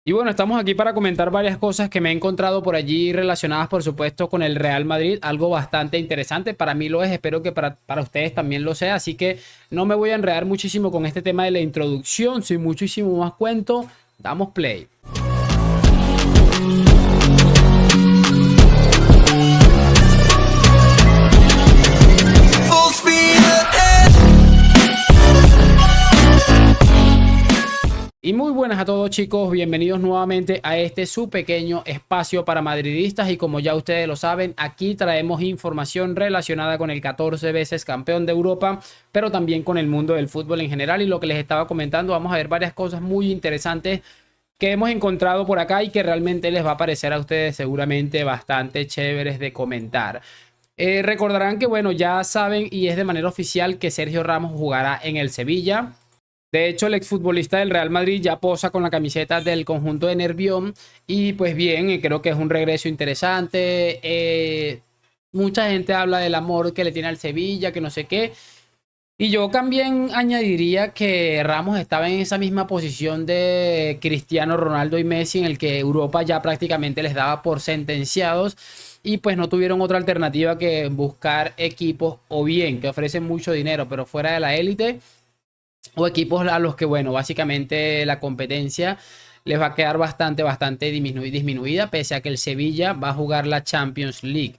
Y bueno, estamos aquí para comentar varias cosas que me he encontrado por allí relacionadas, por supuesto, con el Real Madrid. Algo bastante interesante. Para mí lo es, espero que para ustedes también lo sea. Así que no me voy a enredar muchísimo con este tema de la introducción. Sin muchísimo más cuento, damos play. Y muy buenas a todos, chicos, bienvenidos nuevamente a este su pequeño espacio para madridistas. Y como ya ustedes lo saben, aquí traemos información relacionada con el 14 veces campeón de Europa, pero también con el mundo del fútbol en general. Y lo que les estaba comentando, vamos a ver varias cosas muy interesantes que hemos encontrado por acá y que realmente les va a parecer a ustedes seguramente bastante chéveres de comentar. Recordarán que, bueno, ya saben y es de manera oficial que Sergio Ramos jugará en el Sevilla. De hecho, el exfutbolista del Real Madrid ya posa con la camiseta del conjunto de Nervión. Y pues bien, creo que es un regreso interesante. Mucha gente habla del amor que le tiene al Sevilla, que no sé qué. Y yo también añadiría que Ramos estaba en esa misma posición de Cristiano Ronaldo y Messi, en el que Europa ya prácticamente les daba por sentenciados. Y pues no tuvieron otra alternativa que buscar equipos o bien que ofrecen mucho dinero, pero fuera de la élite, o equipos a los que, bueno, básicamente la competencia les va a quedar bastante disminuida, pese a que el Sevilla va a jugar la Champions League.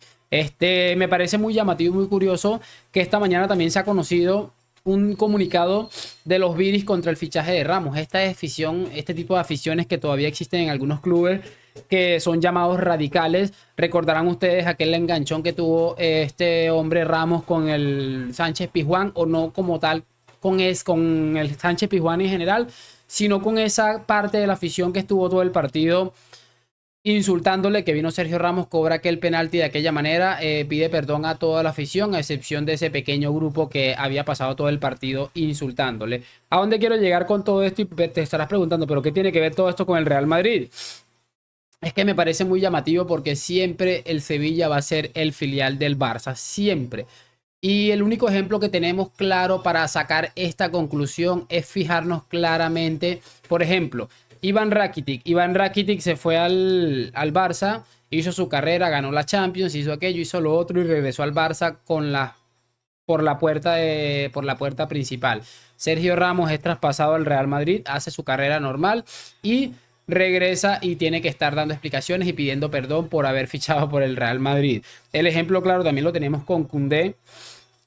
Me parece muy llamativo y muy curioso que esta mañana también se ha conocido un comunicado de los Viris contra el fichaje de Ramos. Esta afición, este tipo de aficiones que todavía existen en algunos clubes que son llamados radicales. Recordarán ustedes aquel enganchón que tuvo este hombre Ramos con el Sánchez Pizjuán, o no como tal con el Sánchez Pizjuán en general, sino con esa parte de la afición que estuvo todo el partido insultándole, que vino Sergio Ramos, cobra aquel penalti de aquella manera, pide perdón a toda la afición, a excepción de ese pequeño grupo que había pasado todo el partido insultándole. ¿A dónde quiero llegar con todo esto? Y te estarás preguntando, ¿pero qué tiene que ver todo esto con el Real Madrid? Es que me parece muy llamativo porque siempre el Sevilla va a ser el filial del Barça, siempre. Y el único ejemplo que tenemos claro para sacar esta conclusión es fijarnos claramente, por ejemplo, Iván Rakitic. Iván Rakitic se fue al Barça, hizo su carrera, ganó la Champions, hizo aquello, hizo lo otro y regresó al Barça por la puerta principal. Sergio Ramos es traspasado al Real Madrid, hace su carrera normal y regresa y tiene que estar dando explicaciones y pidiendo perdón por haber fichado por el Real Madrid. El ejemplo claro también lo tenemos con Koundé,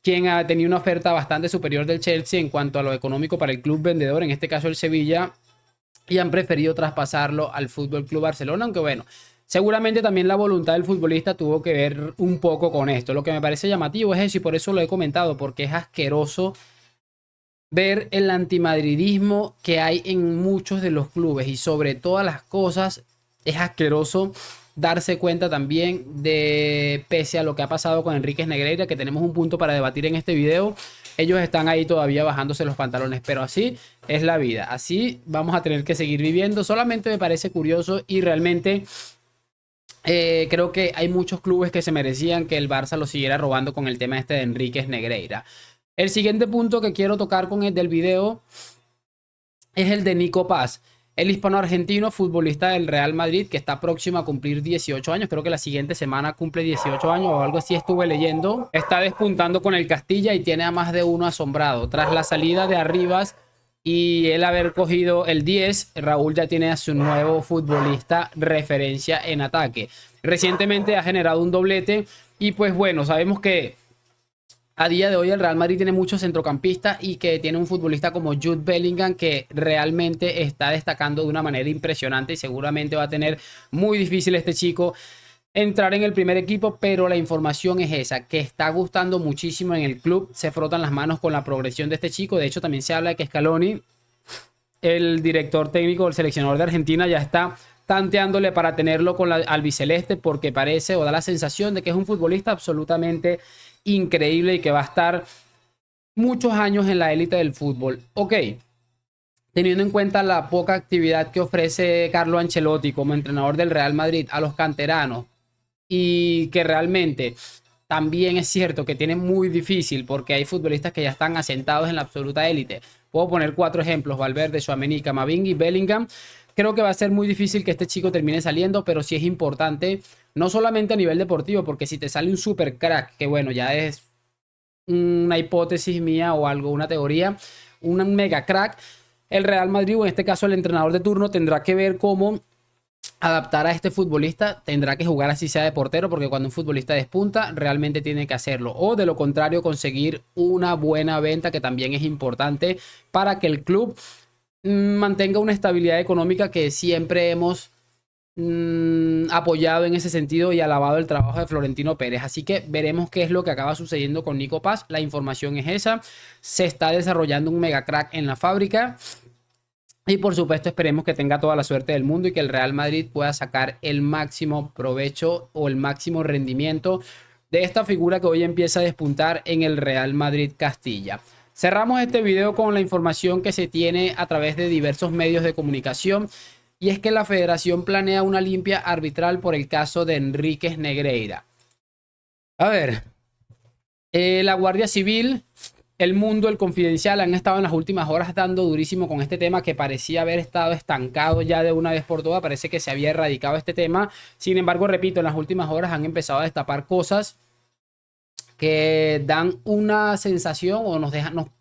quien ha tenido una oferta bastante superior del Chelsea en cuanto a lo económico para el club vendedor, en este caso el Sevilla, y han preferido traspasarlo al Fútbol Club Barcelona, aunque bueno, seguramente también la voluntad del futbolista tuvo que ver un poco con esto. Lo que me parece llamativo es eso, y por eso lo he comentado, porque es asqueroso ver el antimadridismo que hay en muchos de los clubes, y sobre todas las cosas es asqueroso darse cuenta también de, pese a lo que ha pasado con Enríquez Negreira, que tenemos un punto para debatir en este video, ellos están ahí todavía bajándose los pantalones, pero así es la vida, así vamos a tener que seguir viviendo. Solamente me parece curioso y realmente creo que hay muchos clubes que se merecían que el Barça lo siguiera robando con el tema este de Enríquez Negreira. El siguiente punto que quiero tocar con el del video es el de Nico Paz, el hispano-argentino futbolista del Real Madrid, que está próximo a cumplir 18 años. Creo que la siguiente semana cumple 18 años o algo así, estuve leyendo. Está despuntando con el Castilla y tiene a más de uno asombrado. Tras la salida de Arribas y él haber cogido el 10, Raúl ya tiene a su nuevo futbolista referencia en ataque. Recientemente ha generado un doblete y pues bueno, sabemos que a día de hoy el Real Madrid tiene muchos centrocampistas y que tiene un futbolista como Jude Bellingham que realmente está destacando de una manera impresionante, y seguramente va a tener muy difícil este chico entrar en el primer equipo, pero la información es esa, que está gustando muchísimo en el club. Se frotan las manos con la progresión de este chico. De hecho, también se habla de que Scaloni, el director técnico, el seleccionador de Argentina, ya está tanteándole para tenerlo con la albiceleste, porque parece o da la sensación de que es un futbolista absolutamente increíble y que va a estar muchos años en la élite del fútbol. Ok, teniendo en cuenta la poca actividad que ofrece Carlo Ancelotti como entrenador del Real Madrid a los canteranos, y que realmente también es cierto que tiene muy difícil porque hay futbolistas que ya están asentados en la absoluta élite. Puedo poner 4 ejemplos: Valverde, Tchouaméni, Camavinga y Bellingham. creo que va a ser muy difícil que este chico termine saliendo, pero sí es importante, no solamente a nivel deportivo, porque si te sale un super crack, que bueno, ya es una hipótesis mía o algo, una teoría, un mega crack, el Real Madrid, o en este caso el entrenador de turno, tendrá que ver cómo adaptar a este futbolista, tendrá que jugar así sea de portero, porque cuando un futbolista despunta, realmente tiene que hacerlo. O de lo contrario, conseguir una buena venta, que también es importante para que el club mantenga una estabilidad económica que siempre hemos apoyado en ese sentido y alabado el trabajo de Florentino Pérez. Así que veremos qué es lo que acaba sucediendo con Nico Paz. La información es esa. Se está desarrollando un mega crack en la fábrica. Y por supuesto esperemos que tenga toda la suerte del mundo y que el Real Madrid pueda sacar el máximo provecho o el máximo rendimiento de esta figura que hoy empieza a despuntar en el Real Madrid Castilla. Cerramos este video con la información que se tiene a través de diversos medios de comunicación, y es que la federación planea una limpia arbitral por el caso de Enríquez Negreira. A ver, la Guardia Civil, El Mundo, El Confidencial han estado en las últimas horas dando durísimo con este tema que parecía haber estado estancado ya de una vez por todas. Parece que se había erradicado este tema. Sin embargo, repito, en las últimas horas han empezado a destapar cosas que dan una sensación o nos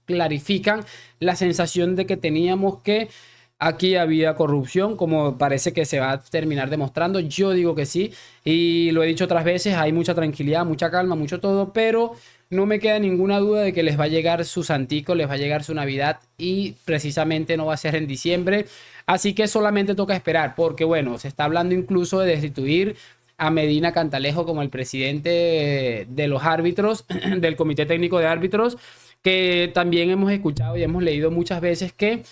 clarifican la sensación de que teníamos que aquí había corrupción, como parece que se va a terminar demostrando. Yo digo que sí, y lo he dicho otras veces, hay mucha tranquilidad, mucha calma, mucho todo, pero no me queda ninguna duda de que les va a llegar su santico, les va a llegar su Navidad, y precisamente no va a ser en diciembre. Así que solamente toca esperar, porque bueno, se está hablando incluso de destituir a Medina Cantalejo como el presidente de los árbitros, del Comité Técnico de Árbitros, que también hemos escuchado y hemos leído muchas veces que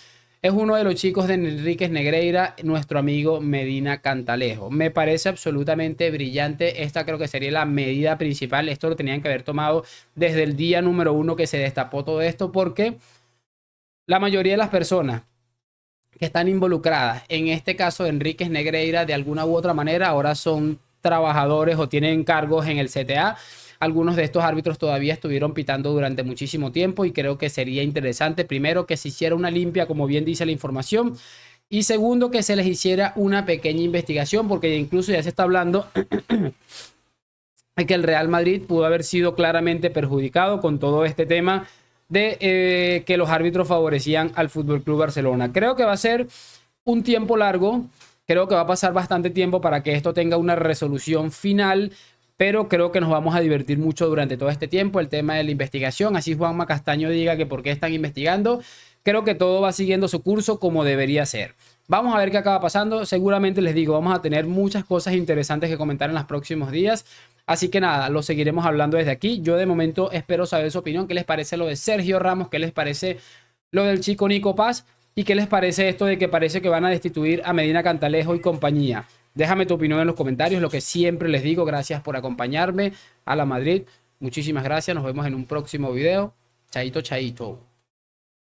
es uno de los chicos de Enríquez Negreira, nuestro amigo Medina Cantalejo. Me parece absolutamente brillante. Esta creo que sería la medida principal. Esto lo tenían que haber tomado desde el día número 1 que se destapó todo esto, porque la mayoría de las personas que están involucradas en este caso de Enríquez Negreira, de alguna u otra manera, ahora son trabajadores o tienen cargos en el CTA. Algunos de estos árbitros todavía estuvieron pitando durante muchísimo tiempo, y creo que sería interesante, primero, que se hiciera una limpia, como bien dice la información, y segundo, que se les hiciera una pequeña investigación, porque incluso ya se está hablando de que el Real Madrid pudo haber sido claramente perjudicado con todo este tema de que los árbitros favorecían al Fútbol Club Barcelona. Creo que va a ser un tiempo largo, creo que va a pasar bastante tiempo para que esto tenga una resolución final, pero creo que nos vamos a divertir mucho durante todo este tiempo. El tema de la investigación, así Juanma Castaño diga que por qué están investigando, creo que todo va siguiendo su curso como debería ser. Vamos a ver qué acaba pasando. Seguramente, les digo, vamos a tener muchas cosas interesantes que comentar en los próximos días. Así que nada, lo seguiremos hablando desde aquí. Yo de momento espero saber su opinión. ¿Qué les parece lo de Sergio Ramos? ¿Qué les parece lo del chico Nico Paz? ¿Y qué les parece esto de que parece que van a destituir a Medina Cantalejo y compañía? Déjame tu opinión en los comentarios, lo que siempre les digo. Gracias por acompañarme a la Madrid. Muchísimas gracias. Nos vemos en un próximo video. Chaito, chaito.